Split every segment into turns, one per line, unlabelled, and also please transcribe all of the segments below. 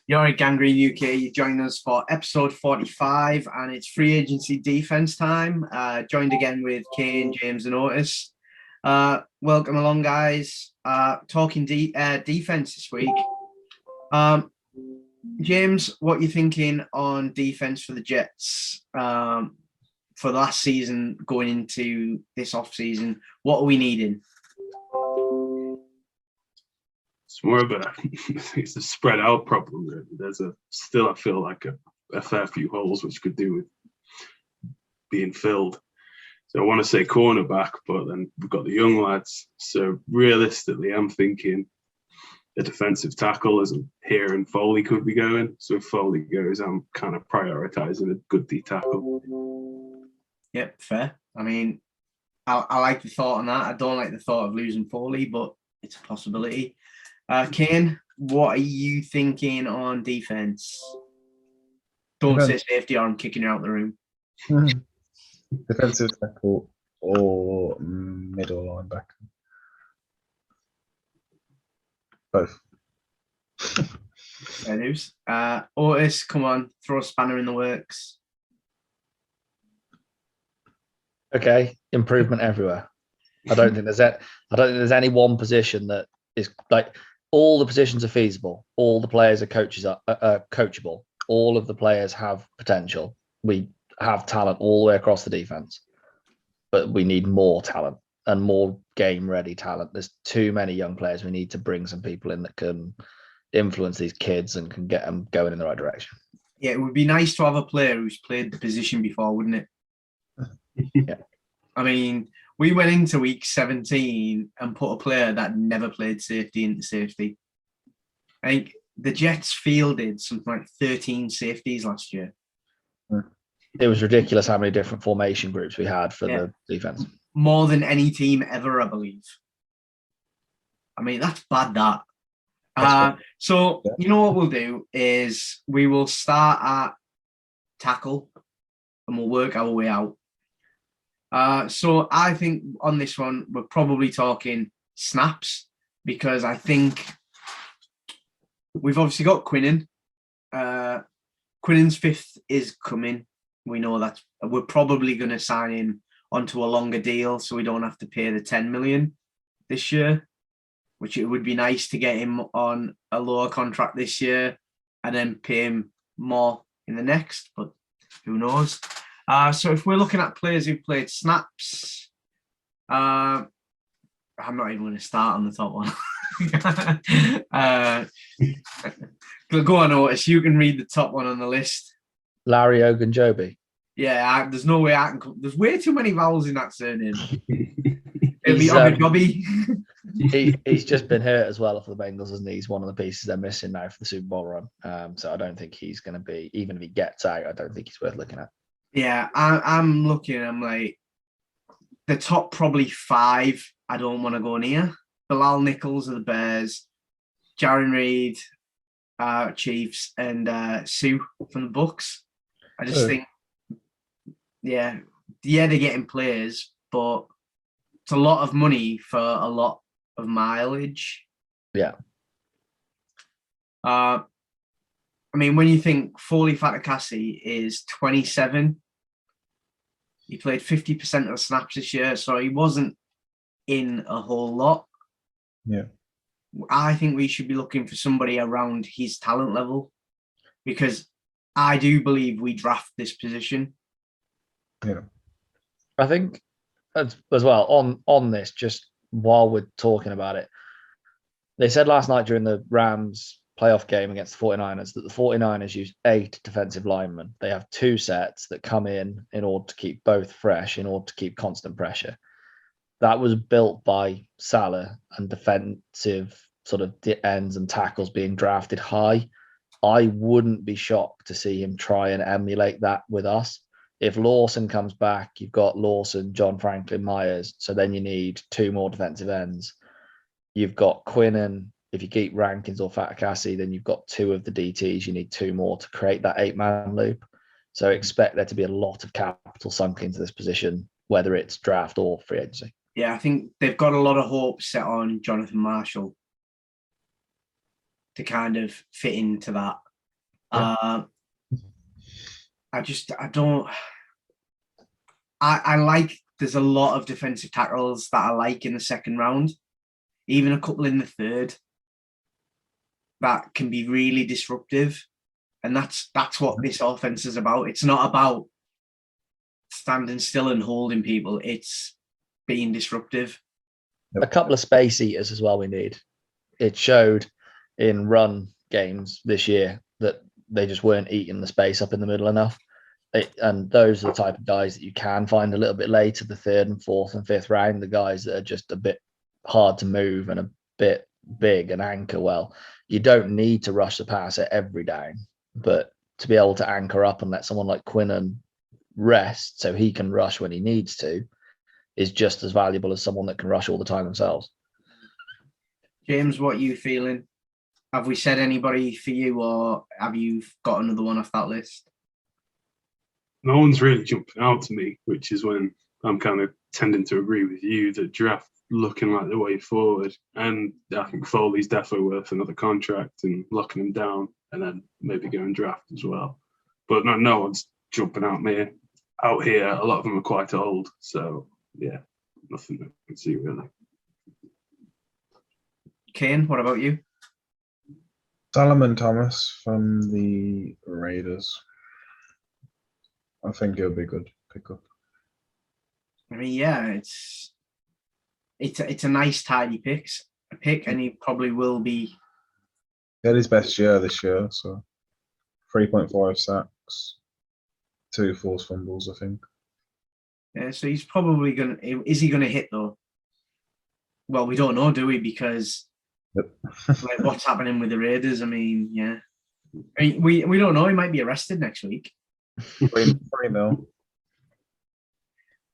You're at Gangrene UK. You join us for episode 45, and it's free agency defense time. Joined again with Kane, James, and Otis. Welcome along, guys. Talking defense this week. James, what are you thinking on defense for the Jets for last season going into this off season? What are we needing?
It's more of it's a spread out problem. Really. There's still, I feel like a fair few holes which could do with being filled. So I want to say cornerback, but then we've got the young lads. So realistically, I'm thinking a defensive tackle isn't here, and Foley could be going. So if Foley goes, I'm kind of prioritizing a good D tackle.
Yep, fair. I mean, I like the thought on that. I don't like the thought of losing Foley, but it's a possibility. Kane, what are you thinking on defense? Don't say safety or I'm kicking you out of the room.
Defensive tackle or middle linebacker? Both.
Fair news. Otis, come on, throw a spanner in the works.
Okay, improvement everywhere. I don't think there's any one position that is like. All the positions are feasible. All the players are coachable. All of the players have potential. We have talent all the way across the defense, but we need more talent and more game-ready talent. There's too many young players. We need to bring some people in that can influence these kids and can get them going in the right direction.
Yeah, it would be nice to have a player who's played the position before, wouldn't it?
Yeah.
I mean, we went into week 17 and put a player that never played safety into safety. I think the Jets fielded something like 13 safeties last year.
It was ridiculous how many different formation groups we had for the defense.
More than any team ever, I believe. I mean, that's bad, that. You know what we'll do is we will start at tackle and we'll work our way out. So I think on this one, we're probably talking snaps because I think we've obviously got Quinnen. Quinnen's fifth is coming. We know that we're probably going to sign him onto a longer deal so we don't have to pay the 10 million this year, which it would be nice to get him on a lower contract this year and then pay him more in the next, but who knows? So if we're looking at players who played snaps, I'm not even going to start on the top one. Go on, Otis. You can read the top one on the list.
Larry Ogunjobi.
Yeah, there's no way I can. There's way too many vowels in that surname. It'll be Ogunjobi.
He's just been hurt as well for the Bengals, isn't he? He's one of the pieces they're missing now for the Super Bowl run. So I don't think he's going to be, even if he gets out, I don't think he's worth looking at.
Yeah, I'm looking. I'm like the top probably 5. I don't want to go near. Bilal Nichols of the Bears, Jarran Reed, Chiefs, and Sue from the Bucks. I just think, yeah, they're getting players, but it's a lot of money for a lot of mileage.
Yeah.
I mean, when you think Foley Fatukasi is 27, he played 50% of the snaps this year, so he wasn't in a whole lot.
Yeah.
I think we should be looking for somebody around his talent level because I do believe we draft this position.
Yeah.
I think as well on this, just while we're talking about it, they said last night during the Rams playoff game against the 49ers that the 49ers use 8 defensive linemen. They have 2 sets that come in order to keep both fresh, in order to keep constant pressure. That was built by Salah and defensive sort of ends and tackles being drafted high. I wouldn't be shocked to see him try and emulate that with us. If Lawson comes back, you've got Lawson, John Franklin, Myers. So then you need 2 more defensive ends. You've got Quinnen. If you keep Rankins or Fatukasi, then you've got 2 of the DTs. You need 2 more to create that 8-man loop. So expect there to be a lot of capital sunk into this position, whether it's draft or free agency.
Yeah, I think they've got a lot of hope set on Jonathan Marshall to kind of fit into that. I don't. I like. There's a lot of defensive tackles that I like in the second round, even a couple in the third. That can be really disruptive, and that's what this offense is about. It's not about standing still and holding people. It's being disruptive.
A couple of space eaters as well we need. It showed in run games this year that they just weren't eating the space up in the middle enough. And those are the type of guys that you can find a little bit later, the third and fourth and fifth round, the guys that are just a bit hard to move and a bit big and anchor well. You don't need to rush the passer every down, but to be able to anchor up and let someone like Quinn rest so he can rush when he needs to is just as valuable as someone that can rush all the time themselves.
James, what are you feeling? Have we said anybody for you, or have you got another one off that list?
No one's really jumping out to me, which is when I'm kind of tending to agree with you that draft looking like the way forward. And I think Foley's definitely worth another contract and locking him down and then maybe going draft as well. But no one's jumping out here. A lot of them are quite old. So, yeah, nothing I can see really.
Kane, what about you?
Solomon Thomas from the Raiders. I think it'll be good pickup.
I mean, yeah, it's a nice tidy pick, and he probably will be.
He had his best year this year, so 3.5 sacks, 2 forced fumbles, I think.
Yeah, so he's probably gonna. Is he gonna hit though? Well, we don't know, do we? Because like what's happening with the Raiders? I mean, yeah, we don't know. He might be arrested next week.
3 mil.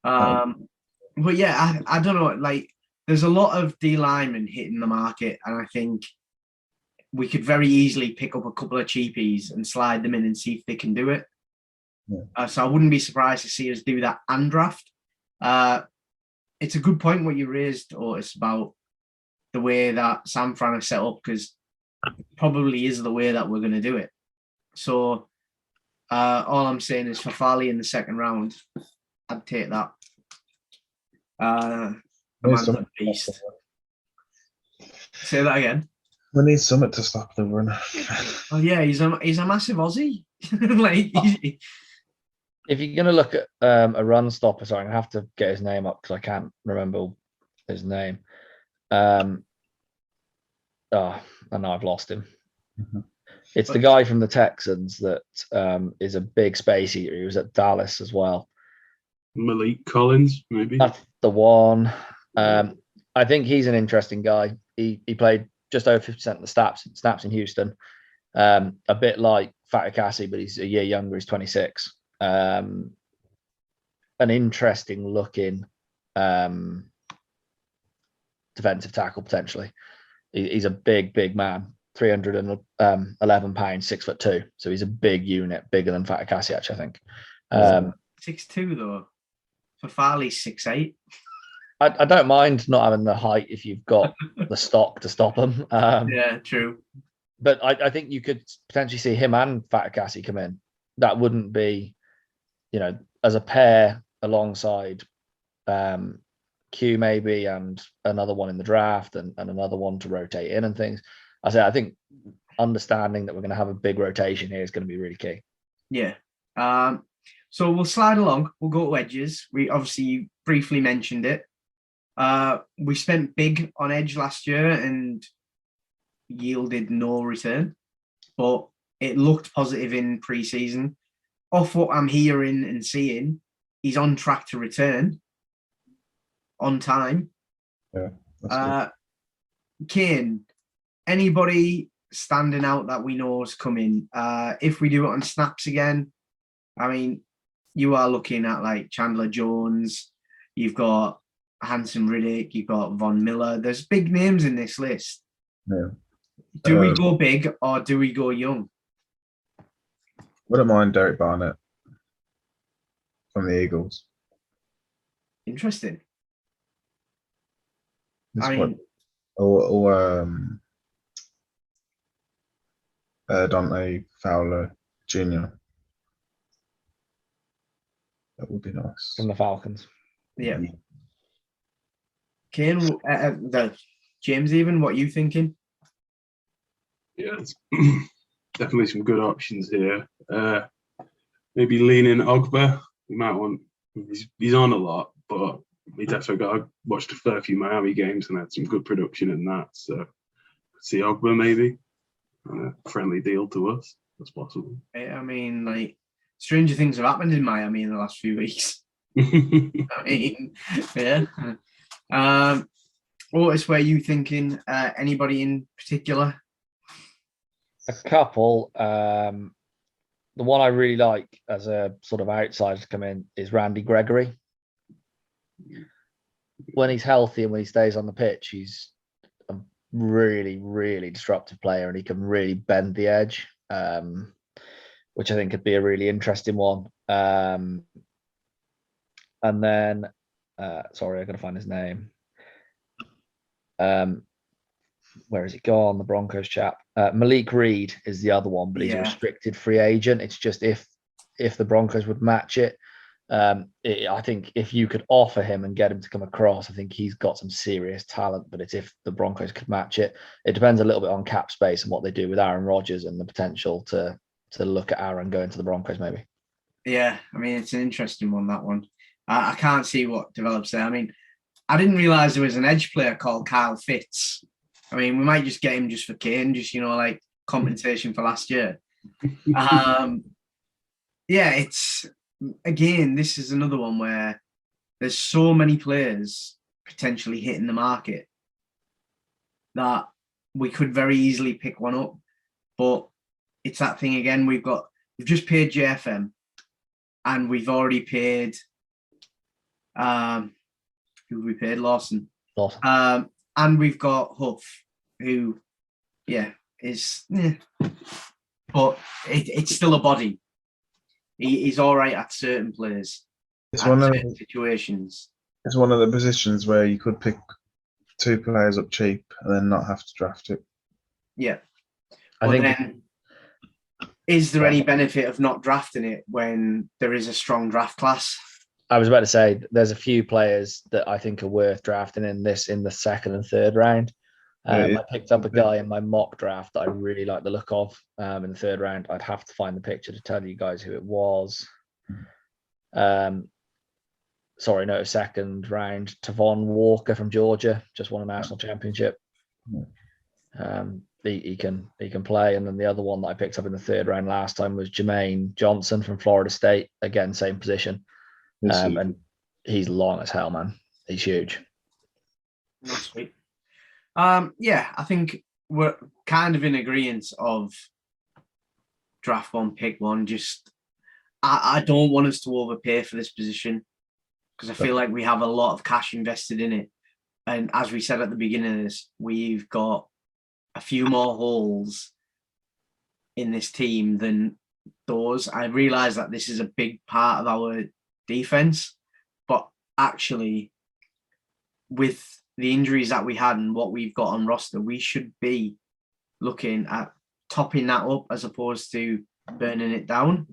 But yeah, I don't know. Like, there's a lot of D linemen hitting the market, and I think we could very easily pick up a couple of cheapies and slide them in and see if they can do it.
Yeah.
So I wouldn't be surprised to see us do that and draft. It's a good point what you raised, Otis, about the way that San Fran is set up, because it probably is the way that we're going to do it. So all I'm saying is for Farley in the second round, I'd take that. The man's a beast. Say that again.
We need Summit to stop the run.
Oh yeah, he's a massive Aussie. Like,
if you're going to look at a run stopper, sorry, I have to get his name up because I can't remember his name. I know I've lost him.
Mm-hmm.
It's the guy from the Texans that is a big space eater. He was at Dallas as well.
Malik Collins, maybe.
That's the one. I think he's an interesting guy. He played just over 50% of the snaps in Houston. A bit like Fatukasi, but he's a year younger. He's 26. An interesting looking defensive tackle potentially. He's a big man, 311 pounds, 6'2". So he's a big unit, bigger than Fatukasi actually, I think.
6'2" though. For Farley, 6'8".
I don't mind not having the height if you've got the stock to stop him.
Yeah, true.
But I think you could potentially see him and Fatukasi come in. That wouldn't be, as a pair alongside Q maybe, and another one in the draft and another one to rotate in and things. I think understanding that we're going to have a big rotation here is going to be really key.
Yeah. So we'll slide along. We'll go to edges. We obviously briefly mentioned it. We spent big on edge last year and yielded no return, but it looked positive in pre-season. Off what I'm hearing and seeing, he's on track to return on time.
Yeah.
Kane, anybody standing out that we know is coming? If we do it on snaps again, I mean, you are looking at like Chandler Jones, you've got Hanson Riddick, you've got Von Miller. There's big names in this list.
Yeah.
Do we go big or do we go young?
Wouldn't mind Derek Barnett from the Eagles.
Interesting.
Or Dante Fowler Jr. That would be nice.
from the Falcons.
Yeah. Kane, James, even what are you thinking?
Yeah, it's definitely some good options here. Maybe lean in Ogba. You might want. He's on a lot, but he definitely watched a fair few Miami games and had some good production in that. So, see Ogba maybe on a friendly deal to us. That's possible.
I mean, like, stranger things have happened in Miami in the last few weeks. I mean, yeah. Otis, where are you thinking? Anybody in particular?
A couple. The one I really like as a sort of outsider to come in is Randy Gregory. When he's healthy and when he stays on the pitch, he's a really, really disruptive player and he can really bend the edge, which I think could be a really interesting one. And then, sorry, I got to find his name. Where has it gone? The Broncos chap. Malik Reed is the other one, but he's a restricted free agent. It's just if the Broncos would match it, I think if you could offer him and get him to come across, I think he's got some serious talent. But it's if the Broncos could match it. It depends a little bit on cap space and what they do with Aaron Rodgers and the potential to look at Aaron going to the Broncos maybe.
Yeah, I mean, it's an interesting one, that one. I can't see what develops there. I mean, I didn't realize there was an edge player called Kyle Fitz. I mean, we might just get him just for Kane, just, like compensation for last year. Yeah, it's, again, this is another one where there's so many players potentially hitting the market that we could very easily pick one up. But it's that thing again, we've just paid JFM and we've already paid, who have we paid? Lawson. And we've got Huff, who, is, but it's still a body. He's all right at certain players.
It's one of
certain situations.
It's one of the positions where you could pick two players up cheap and then not have to draft it.
Yeah.
Then,
is there any benefit of not drafting it when there is a strong draft class?
I was about to say there's a few players that I think are worth drafting in the second and third round. I picked up a guy in my mock draft that I really like the look of in the third round. I'd have to find the picture to tell you guys who it was. Second round. Tavonne Walker from Georgia, just won a national championship. He can play. And then the other one that I picked up in the third round last time was Jermaine Johnson from Florida State. Again, same position. And he's long as hell, man. He's huge.
That's sweet. I think we're kind of in agreement of draft one, pick one. Just I don't want us to overpay for this position because I feel like we have a lot of cash invested in it. And as we said at the beginning of this, we've got a few more holes in this team than those. I realise that this is a big part of our defense, but actually with the injuries that we had and what we've got on roster, we should be looking at topping that up as opposed to burning it down.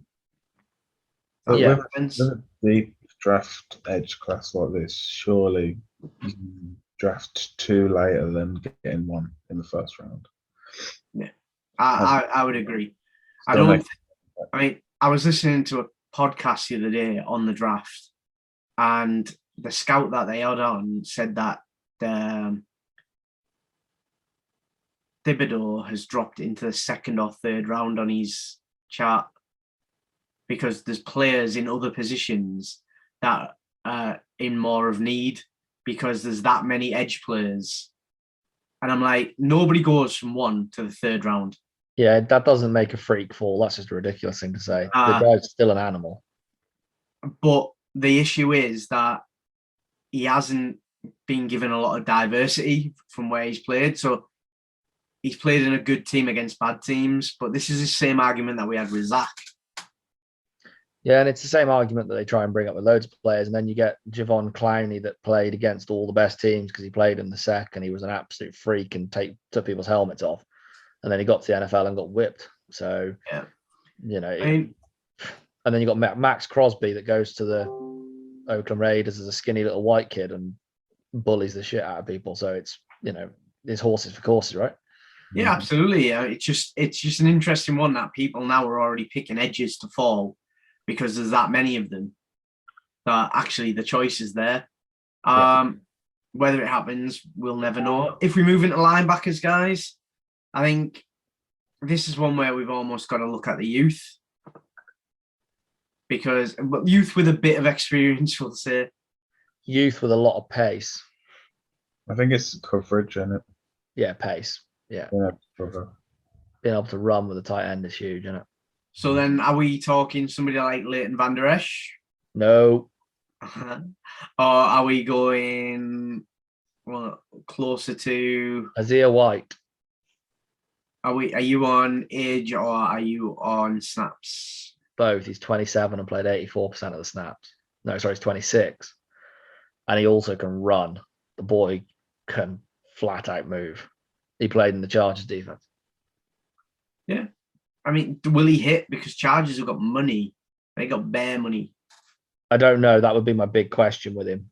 With a deep draft edge class like this, surely you can draft two later than getting one in the first round.
Yeah, I would agree. I was listening to a podcast the other day on the draft, and the scout that they had on said that Thibodeau has dropped into the second or third round on his chart because there's players in other positions that are in more of need because there's that many edge players. And I'm like, nobody goes from one to the third round.
Yeah, that doesn't make a freak fall. That's just a ridiculous thing to say. The guy's still an animal.
But the issue is that he hasn't been given a lot of diversity from where he's played. So he's played in a good team against bad teams. But this is the same argument that we had with Zach.
Yeah, and it's the same argument that they try and bring up with loads of players. And then you get Javon Clowney that played against all the best teams because he played in the SEC and he was an absolute freak and took people's helmets off. And then he got to the NFL and got whipped. So,
yeah,
I mean, and then you got Max Crosby that goes to the Oakland Raiders as a skinny little white kid and bullies the shit out of people. So it's there's horses for courses, right?
Yeah, absolutely. It's just an interesting one that people now are already picking edges to fall because there's that many of them. That actually the choice is there. Whether it happens, we'll never know. If we move into linebackers, guys, I think this is one where we've almost got to look at the youth. Because youth with a bit of experience, we'll say.
Youth with a lot of pace.
I think it's coverage, isn't it?
Yeah, pace. Yeah.
Cover.
Being able to run with a tight end is huge, isn't it?
So then are we talking somebody like Leighton Van Der Esch?
No.
Or are we going closer to
Azir White?
Are you on age or are you on snaps?
Both. He's 27 and played 84% of the snaps. No, sorry, he's 26. And he also can run. The boy can flat out move. He played in the Chargers defense.
Yeah. I mean, will he hit? Because Chargers have got money. They got bare money.
I don't know. That would be my big question with him.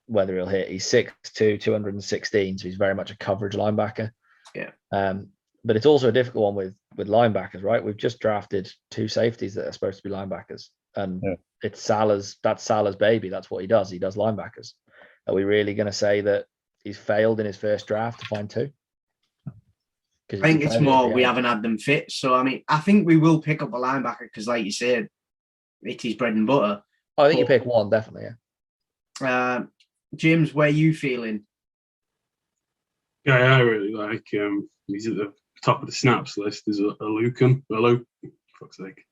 Whether he'll hit. He's 6'2", 216, so he's very much a coverage linebacker.
Yeah.
But it's also a difficult one with linebackers, right? We've just drafted 2 safeties that are supposed to be linebackers. And it's that's Salah's baby. That's what he does. He does linebackers. Are we really going to say that he's failed in his first draft to find 2?
I think it's more we haven't had them fit. So, I mean, I think we will pick up a linebacker because, like you said, it's his bread and butter.
I think you pick one, definitely, yeah.
James, where are you feeling?
Yeah, I really like he's at the top of the snaps list. There's a Lucan. Fuck's sake.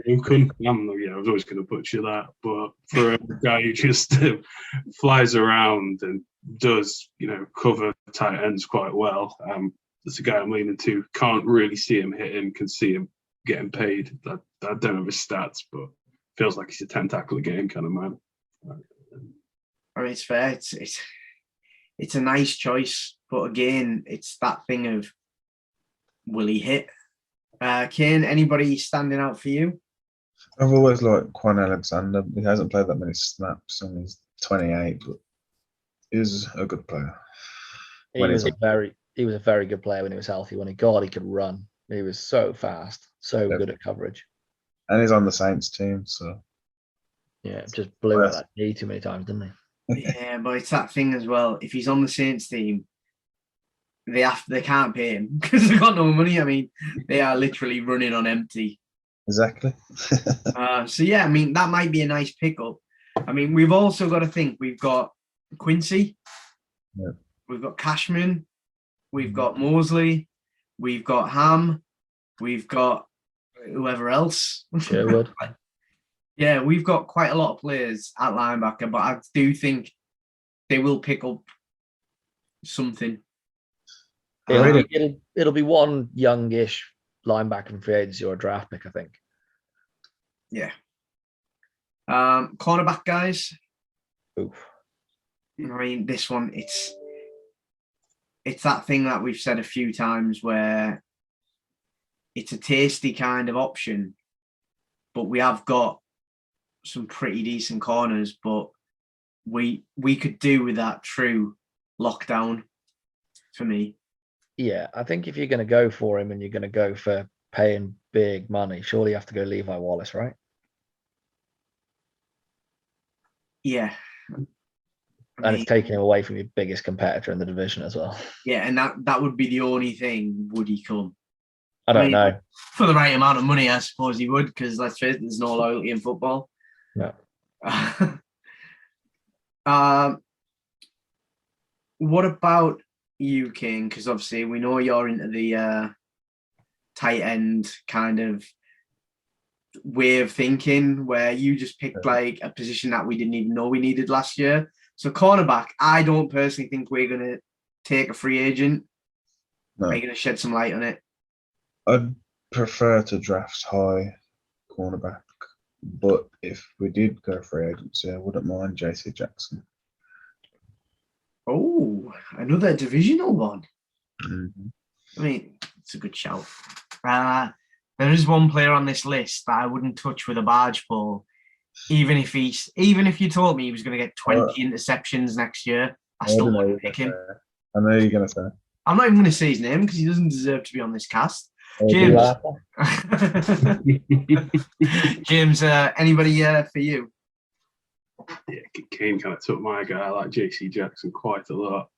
Lucan. I was always going to butcher that. But for a guy who just flies around and does, cover tight ends quite well, that's a guy I'm leaning to. Can't really see him hitting, can see him getting paid. I don't know his stats, but feels like he's a 10 tackle a game kind of man.
I mean, it's fair. It's a nice choice, but again, it's that thing of will he hit? Kane, anybody standing out for you?
I've always liked Quinn Alexander. He hasn't played that many snaps and he's 28, but he's a good player.
He was a very good player when he was healthy. When he could run. He was so fast, so good at coverage.
And he's on the Saints team, so
yeah, just blew out that knee too many times, didn't he?
Yeah, but it's that thing as well. If he's on the Saints team, they can't pay him because they've got no money. I mean, they are literally running on empty.
Exactly.
So yeah, I mean, that might be a nice pickup. I mean, we've also got to think we've got Quincy, we've got Cashman, we've got Mosley, we've got Ham, we've got whoever else.
Sherwood.
Yeah, we've got quite a lot of players at linebacker, but I do think they will pick up something.
It'll be one youngish linebacker from free agency or a draft pick, I think.
Yeah. Cornerback guys.
Oof.
I mean, this one, it's that thing that we've said a few times where it's a tasty kind of option, but we have got some pretty decent corners, but we could do with that true lockdown for me.
Yeah, I think if you're going to go for him and you're going to go for paying big money, surely you have to go Levi Wallace, right?
Yeah.
It's taking him away from your biggest competitor in the division as well.
Yeah, and that would be the only thing. Would he come?
I don't know.
For the right amount of money, I suppose he would, because let's face it, there's no loyalty in football.
No.
What about you, King? Because obviously we know you're into the tight end kind of way of thinking, where you just picked like a position that we didn't even know we needed last year. So cornerback, I don't personally think we're going to take a free agent. No. Are you going to shed some light on it?
I'd prefer to draft high cornerback, but if we did go free agency, I wouldn't mind JC Jackson.
Oh, another divisional one.
Mm-hmm.
I mean, it's a good shout. There is one player on this list that I wouldn't touch with a barge pole, even if you told me he was going to get 20 interceptions next year. I still wouldn't pick him.
I know you're going to say.
I'm not even going to say his name because he doesn't deserve to be on this cast.
James.
James, anybody for you?
Yeah, Kane kind of took my guy. I like JC Jackson quite a lot.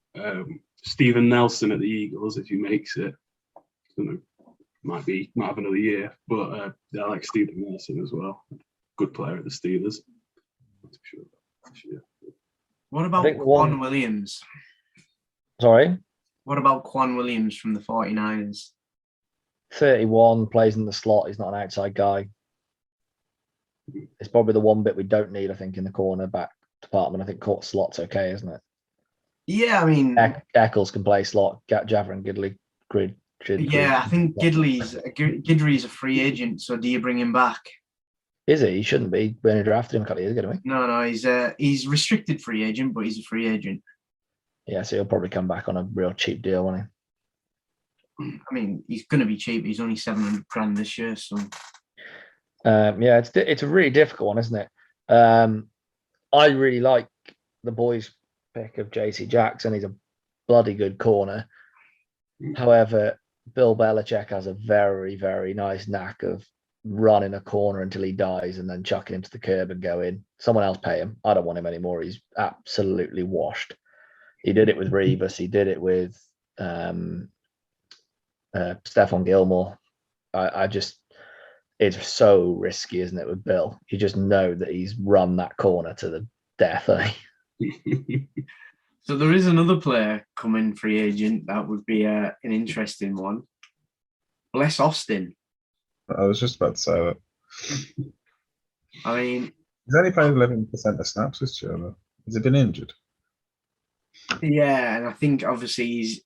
Steven Nelson at the Eagles, if he makes it, might have another year. But I like Steven Nelson as well. Good player at the Steelers. Not too sure about this year.
What about Quan Williams?
Sorry?
What about Quan Williams from the 49ers?
31, plays in the slot. He's not an outside guy. It's probably the one bit we don't need, I think, in the cornerback department. I think court slot's okay, isn't it?
Yeah, I mean...
Eccles can play slot. Jaffer and Gidley.
I think Guidry's a free agent, so do you bring him back?
Is he? He shouldn't be. We only drafted him a couple of years ago, didn't we?
No, he's restricted free agent, but he's a free agent.
Yeah, so he'll probably come back on a real cheap deal, won't
he? I mean, he's going to be cheap. He's only $700,000 this year, so...
yeah, it's a really difficult one, isn't it? I really like the boys' pick of JC Jackson. He's a bloody good corner. However, Bill Belichick has a very, very nice knack of running a corner until he dies and then chucking him to the curb and going, someone else pay him. I don't want him anymore. He's absolutely washed. He did it with Revis. He did it with Stephon Gilmore. It's so risky, isn't it, with Bill? You just know that he's run that corner to the death, eh?
So there is another player coming free agent that would be an interesting one. Bless Austin.
I was just about to say that.
I mean...
He's only playing 11% of snaps this year, though. Has he been injured?
Yeah, and I think obviously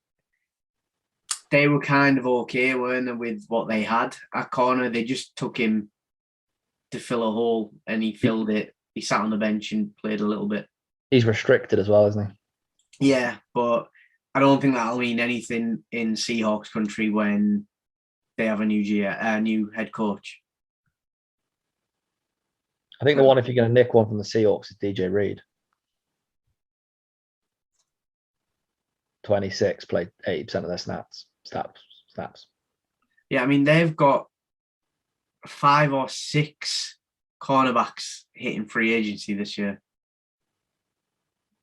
they were kind of okay, weren't they, with what they had at corner. They just took him to fill a hole and he filled it. He sat on the bench and played a little bit.
He's restricted as well, isn't he?
Yeah, but I don't think that'll mean anything in Seahawks country when they have a new head coach.
I think the one, if you're going to nick one from the Seahawks, is DJ Reed. 26, played 80% of their snaps.
Yeah, I mean, they've got 5 or 6 cornerbacks hitting free agency this year.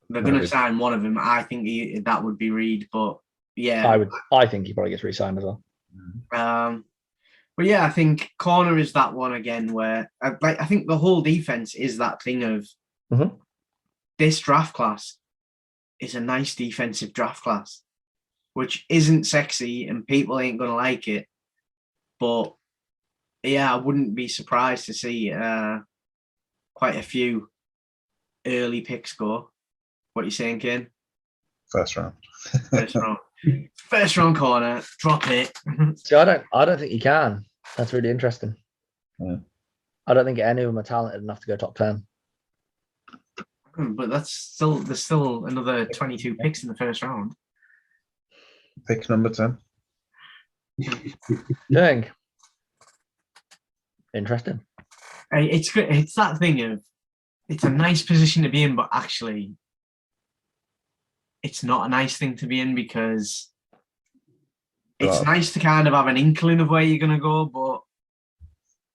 They're going to sign one of them. I think that would be Reed, but yeah.
I think he probably gets re-signed as well.
But yeah, I think corner is that one again where I think the whole defense is that thing of this draft class is a nice defensive draft class, which isn't sexy and people ain't going to like it. But yeah, I wouldn't be surprised to see quite a few early picks go. What are you saying, Ken?
First round.
First round corner, drop it.
See, I don't think you can. That's really interesting.
Yeah.
I don't think any of them are talented enough to go top 10.
But there's still another 22 picks in the first round.
Pick number 10.
Dang. Interesting.
It's that thing of it's a nice position to be in, but actually it's not a nice thing to be in because it's nice to kind of have an inkling of where you're going to go, but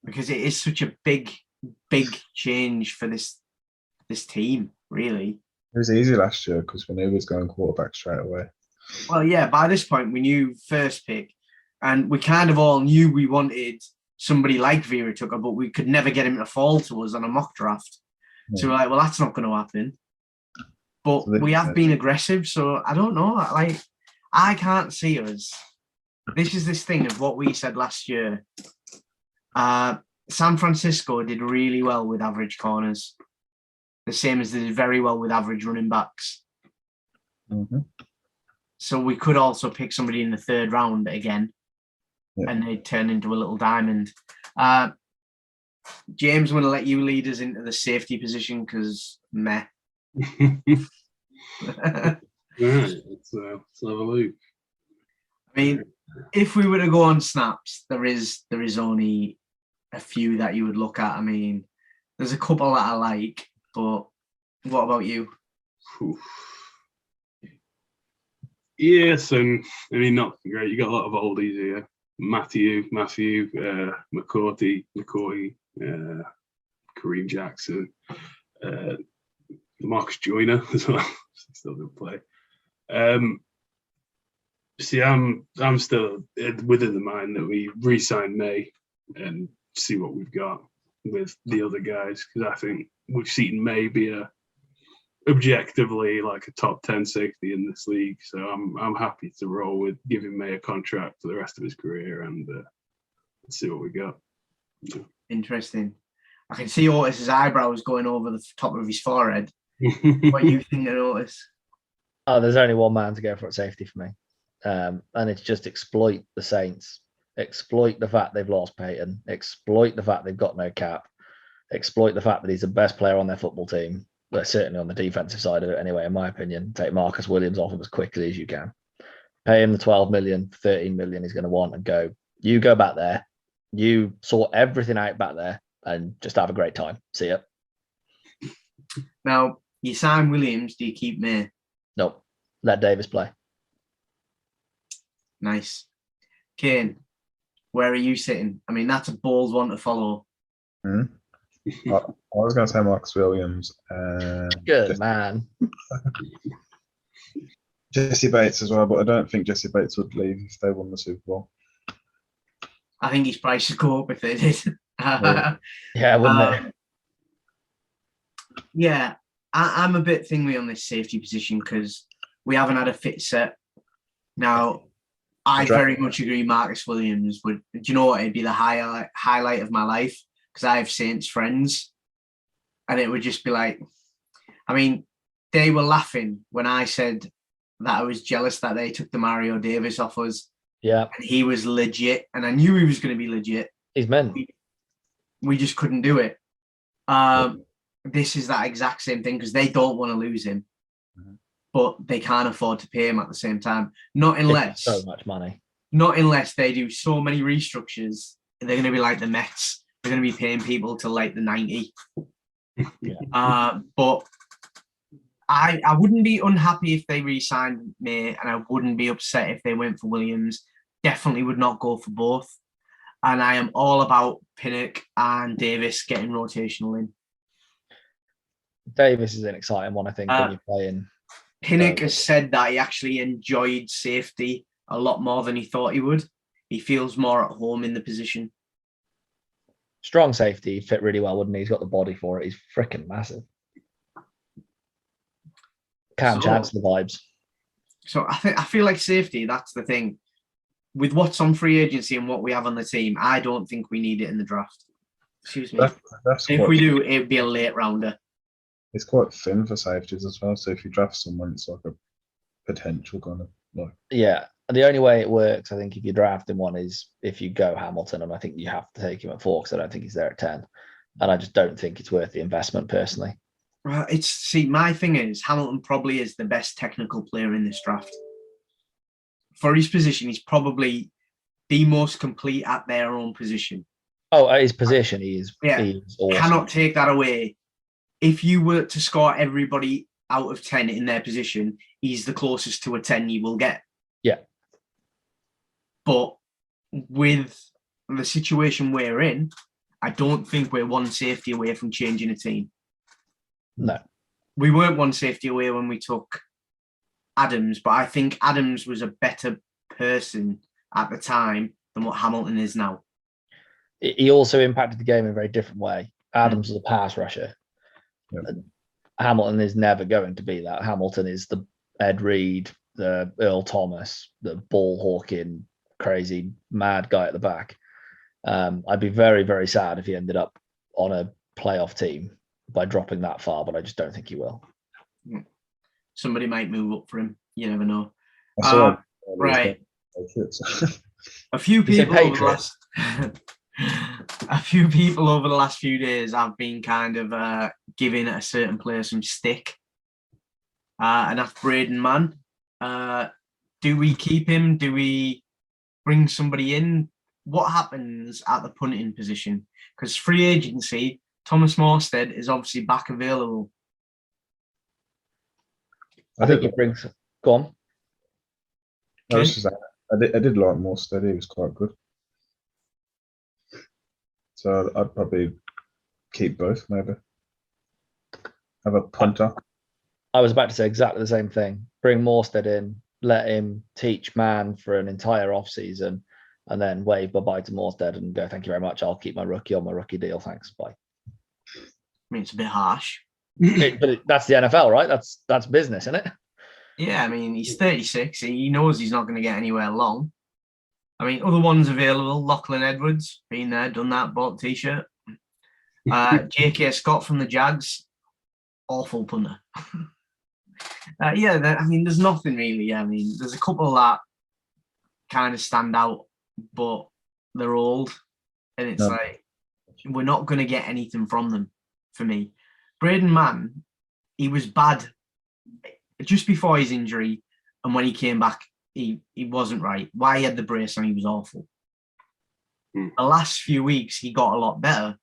because it is such a big change for this team, really.
It was easy last year because we knew he was going quarterback straight away.
Well, yeah, by this point we knew first pick and we kind of all knew we wanted somebody like Vera Tucker, but we could never get him to fall to us on a mock draft. Yeah. So we're like, well, that's not going to happen. But so we have been aggressive, so I don't know. Like, I can't see us. This is this thing of what we said last year. San Francisco did really well with average corners, the same as they did very well with average running backs.
Mm-hmm.
So we could also pick somebody in the 3rd round again, and they turn into a little diamond. James, I'm going to let you lead us into the safety position because meh.
Right, let's have a look.
I mean, if we were to go on snaps, there is only a few that you would look at. I mean, there's a couple that I like, but what about you?
Oof. Yes, and I mean, not great. You got a lot of oldies here. Matthew, McCourty, Kareem Jackson, Marcus Joyner as well. Still good play. See, I'm still within the mind that we re-sign May and see what we've got with the other guys, because I think we've seen May be objectively like a top 10 safety in this league. So I'm happy to roll with giving May a contract for the rest of his career and see what we got. Yeah.
Interesting. I can see Otis's eyebrows going over the top of his forehead. What do you think of Otis?
Oh, there's only one man to go for at safety for me. And it's just exploit the Saints, exploit the fact they've lost Peyton, exploit the fact they've got no cap, exploit the fact that he's the best player on their football team. But certainly on the defensive side of it, anyway, in my opinion. Take Marcus Williams off him as quickly as you can. Pay him the 12 million, 13 million he's going to want, and go. You go back there, you sort everything out back there, and just have a great time. See ya.
Now, you sign Williams, do you keep May?
Nope. Let Davis play.
Nice. Kane, where are you sitting? I mean, that's a bold one to follow.
I was going to say Marcus Williams.
Good man.
Jesse Bates as well, but I don't think Jesse Bates would leave if they won the Super Bowl.
I think his price should go up if they did.
Yeah, wouldn't it?
Yeah, I'm a bit thingy on this safety position because we haven't had a fit set. Now, I very much agree Marcus Williams would, do you know what, it'd be the highlight of my life because I have Saints friends and it would just be like, I mean, they were laughing when I said that I was jealous that they took the Mario Davis off us.
Yeah.
And he was legit and I knew he was going to be legit.
He's meant.
We just couldn't do it. This is that exact same thing because they don't want to lose him. But they can't afford to pay him at the same time. Not unless
so much money. Not
unless they do so many restructures. They're going to be like the Mets. They're going to be paying people till like the 90.
Yeah.
But I wouldn't be unhappy if they re-signed May, and I wouldn't be upset if they went for Williams. Definitely would not go for both. And I am all about Pinnock and Davis getting rotational in.
Davis is an exciting one, I think, when you're playing.
Pinnock has said that he actually enjoyed safety a lot more than he thought he would. He feels more at home in the position.
Strong safety, fit really well, wouldn't he? He's got the body for it. He's freaking massive. Cam Chancellor vibes.
So I feel like safety, that's the thing. With what's on free agency and what we have on the team, I don't think we need it in the draft. Excuse me. If we do, it'd be a late rounder.
It's quite thin for safeties as well. So if you draft someone, it's like a potential kind of like.
Yeah. And the only way it works, I think, if you're drafting one is if you go Hamilton, and I think you have to take him at 4 because I don't think he's there at 10. And I just don't think it's worth the investment personally.
My thing is Hamilton probably is the best technical player in this draft. For his position, he's probably the most complete at their own position.
Oh, at his position, he is awesome.
Cannot take that away. If you were to score everybody out of 10 in their position, he's the closest to a 10 you will get.
Yeah.
But with the situation we're in, I don't think we're one safety away from changing a team.
No.
We weren't one safety away when we took Adams, but I think Adams was a better person at the time than what Hamilton is now.
He also impacted the game in a very different way. Adams was a pass rusher.
Yep.
Hamilton is never going to be that. Hamilton is the Ed Reed, the Earl Thomas, the ball hawking, crazy, mad guy at the back. I'd be very, very sad if he ended up on a playoff team by dropping that far, but I just don't think he will.
Somebody might move up for him. You never know. Right. A few people over the last few days have been kind of giving a certain player some stick, and that's Braden Mann. Do we keep him? Do we bring somebody in, what happens at the punting position? Because free agency, Thomas Morstead is obviously back available.
I think he brings. Go on.
I did like Morstead. He was quite good. So I'd probably keep both, maybe. Have a punter.
I was about to say exactly the same thing. Bring Morstead in, let him teach man for an entire off season, and then wave bye-bye to Morstead and go, thank you very much. I'll keep my rookie on my rookie deal. Thanks. Bye.
I mean, it's a bit harsh.
But that's the NFL, right? That's business, isn't it?
Yeah, I mean, he's 36. He knows he's not going to get anywhere long. I mean, other ones available, Lachlan Edwards, been there, done that, bought a T-shirt. J.K. Scott from the Jags, awful punter. I mean, there's nothing really. I mean, there's a couple that kind of stand out, but they're old. And it's like, we're not going to get anything from them, for me. Braden Mann, he was bad just before his injury, and when he came back, he wasn't right. Why he had the brace on, he was awful. The last few weeks, he got a lot better.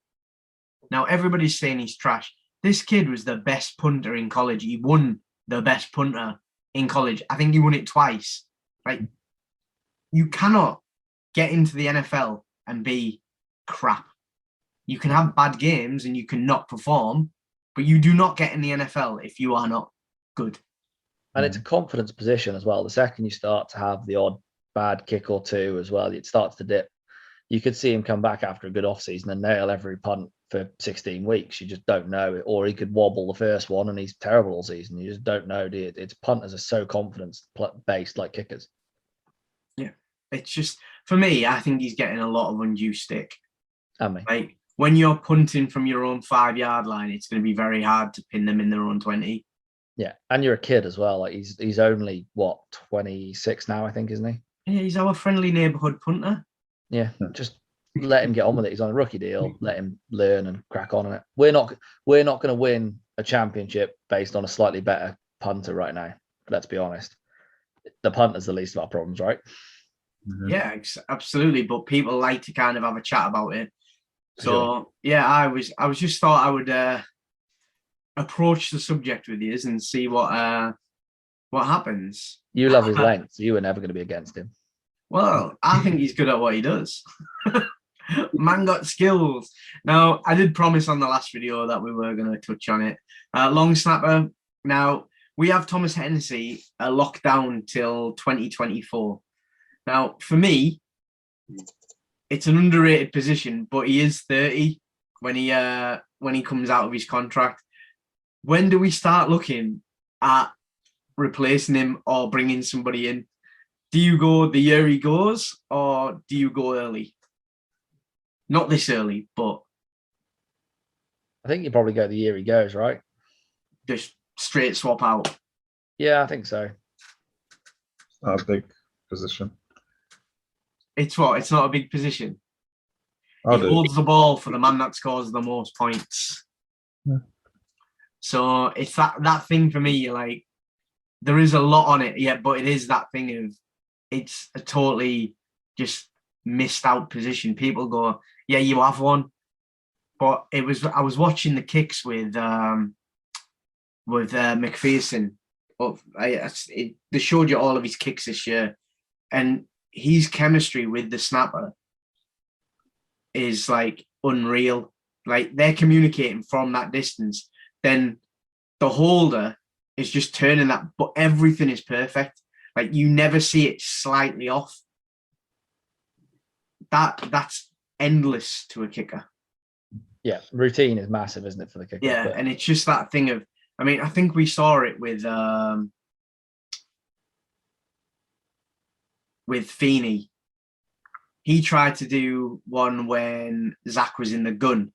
Now, everybody's saying he's trash. This kid was the best punter in college. He won the best punter in college. I think he won it twice. Like, you cannot get into the NFL and be crap. You can have bad games and you can not perform, but you do not get in the NFL if you are not good.
And it's a confidence position as well. The second you start to have the odd bad kick or two as well, it starts to dip. You could see him come back after a good offseason and nail every punt for 16 weeks. You just don't know. Or he could wobble the first one and he's terrible all season. You just don't know. It's punters are so confidence-based like kickers.
Yeah. It's just, for me, I think he's getting a lot of undue stick.
I mean,
like, when you're punting from your own 5-yard line, it's going to be very hard to pin them in their own 20.
Yeah, and you're a kid as well. Like he's only 26 now, I think, isn't he?
Yeah, he's our friendly neighborhood punter.
Yeah, just let him get on with it. He's on a rookie deal. Let him learn and crack on in it. We're not going to win a championship based on a slightly better punter right now. Let's be honest. The punter's the least of our problems, right?
Yeah, absolutely. But people like to kind of have a chat about it. So yeah, I was just thought I would approach the subject with you and see what happens.
You love his length, so you were never going to be against him.
Well, I think he's good at what he does. Man got skills. Now, I did promise on the last video that we were going to touch on it. Long snapper. Now, we have Thomas Hennessy locked down till 2024. Now, for me, it's an underrated position, but he is 30 when he comes out of his contract. When do we start looking at replacing him or bringing somebody in? Do you go the year he goes or do you go early? Not this early, but
I think you probably go the year he goes, right?
Just straight swap out.
Yeah, I think so.
It's not a big position.
It's what? It's not a big position.
He
holds the ball for the man that scores the most points.
Yeah.
So it's that thing for me, like, there is a lot on it, yeah, but it is that thing of it's a totally just missed out position. People go, yeah, you have one. But I was watching the kicks with McPherson. They showed you all of his kicks this year, and his chemistry with the snapper is like unreal. Like, they're communicating from that distance. Then the holder is just turning that, but everything is perfect. Like, you never see it slightly off. That's endless to a kicker.
Yeah, routine is massive, isn't it, for the kicker?
Yeah, and it's just that thing of, I mean, I think we saw it with Feeney. He tried to do one when Zach was in the gun,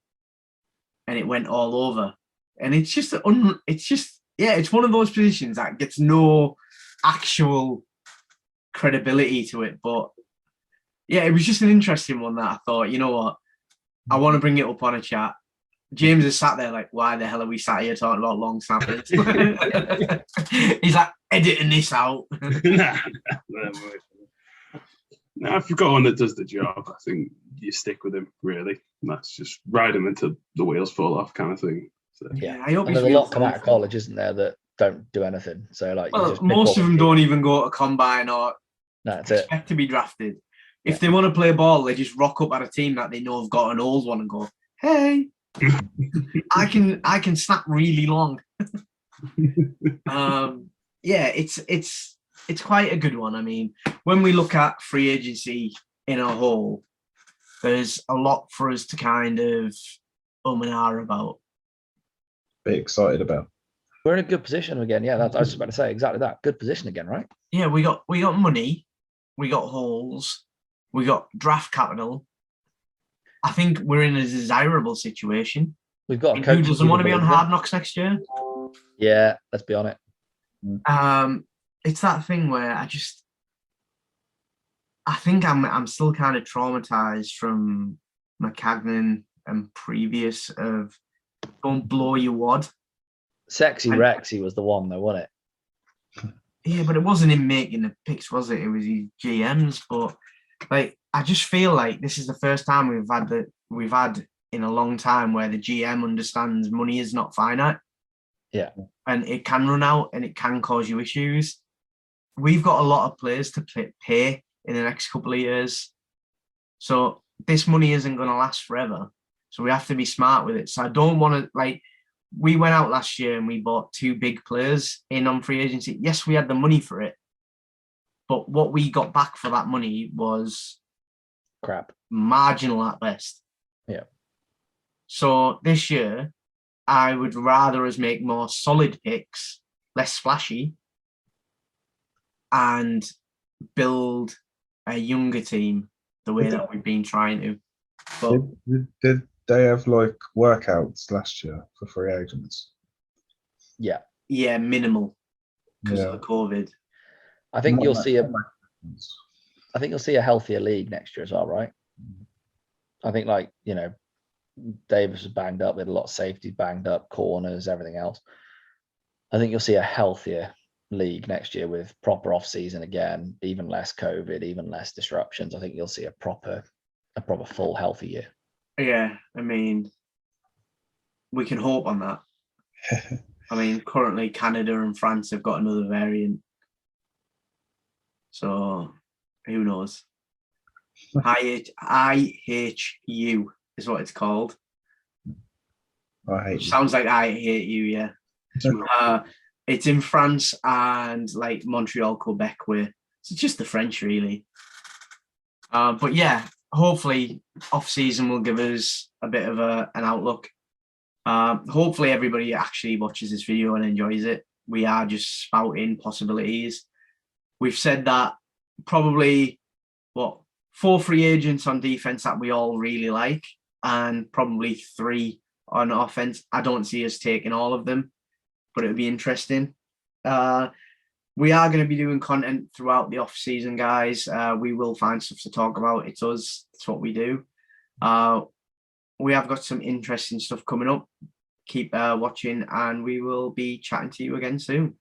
and it went all over. And it's just it's one of those positions that gets no actual credibility to it. But yeah, it was just an interesting one that I thought, you know what, I want to bring it up on a chat. James is sat there like, why the hell are we sat here talking about long snappers? He's like editing this out.
Now, if you've got one that does the job, I think you stick with him, really. And that's just ride him until the wheels fall off kind of thing. So.
Yeah,
I hope
and
he's
there's a lot
real
come out of
thoughtful.
college, isn't there, that don't do anything. So like, you
Well,
just pick
most
up
of them
and-
don't even go to combine or
No, that's it.
expect to be drafted. If they want to play ball, they just rock up at a team that they know have got an old one and go, "Hey, I can snap really long." Yeah, it's quite a good one. I mean, when we look at free agency in a whole, there's a lot for us to kind of and ah about.
Be excited about.
We're in a good position again. Yeah, that's, I was just about to say exactly that. Good position again, right?
Yeah, we got money, we got holes, we got draft capital. I think we're in a desirable situation.
We've got a
And
coach
who doesn't want to be on
capable,
Hard Knocks next year?
Yeah, let's be on it.
It's that thing where I think I'm still kind of traumatized from McCagnon and previous of don't blow your wad.
Sexy Rexy was the one though, wasn't it?
Yeah, but it wasn't him making the picks, was it? It was his GMs. But like, I just feel like this is the first time we've had in a long time where the GM understands money is not finite.
Yeah,
and it can run out and it can cause you issues. We've got a lot of players to pay in the next couple of years, so this money isn't going to last forever. So we have to be smart with it. So I don't want to like. We went out last year and we bought 2 big players in on free agency. Yes, we had the money for it, but what we got back for that money was
crap,
marginal at best.
Yeah.
So this year, I would rather us make more solid picks, less splashy, and build a younger team the way that we've been trying to. But
Did they have like workouts last year for free agents?
Yeah,
minimal because of the COVID.
I think you'll see a healthier league next year as well, right? I think Davis was banged up with a lot of safety banged up, corners, everything else. I think you'll see a healthier league next year with proper off season again, even less COVID, even less disruptions. I think you'll see a proper full healthy year.
Yeah, I mean, we can hope on that. I mean, currently Canada and France have got another variant. So who knows? IHU is what it's called.
I hate
Sounds like I hate you, yeah. It's in France and like Montreal, Quebec, where it's just the French, really. But yeah, hopefully off season will give us a bit of an outlook. Hopefully everybody actually watches this video and enjoys it. We are just spouting possibilities. We've said that probably 4 free agents on defense that we all really like, and probably 3 on offense. I don't see us taking all of them, but it would be interesting. We are going to be doing content throughout the off season, guys. We will find stuff to talk about. It's us. It's what we do. We have got some interesting stuff coming up. Keep watching, and we will be chatting to you again soon.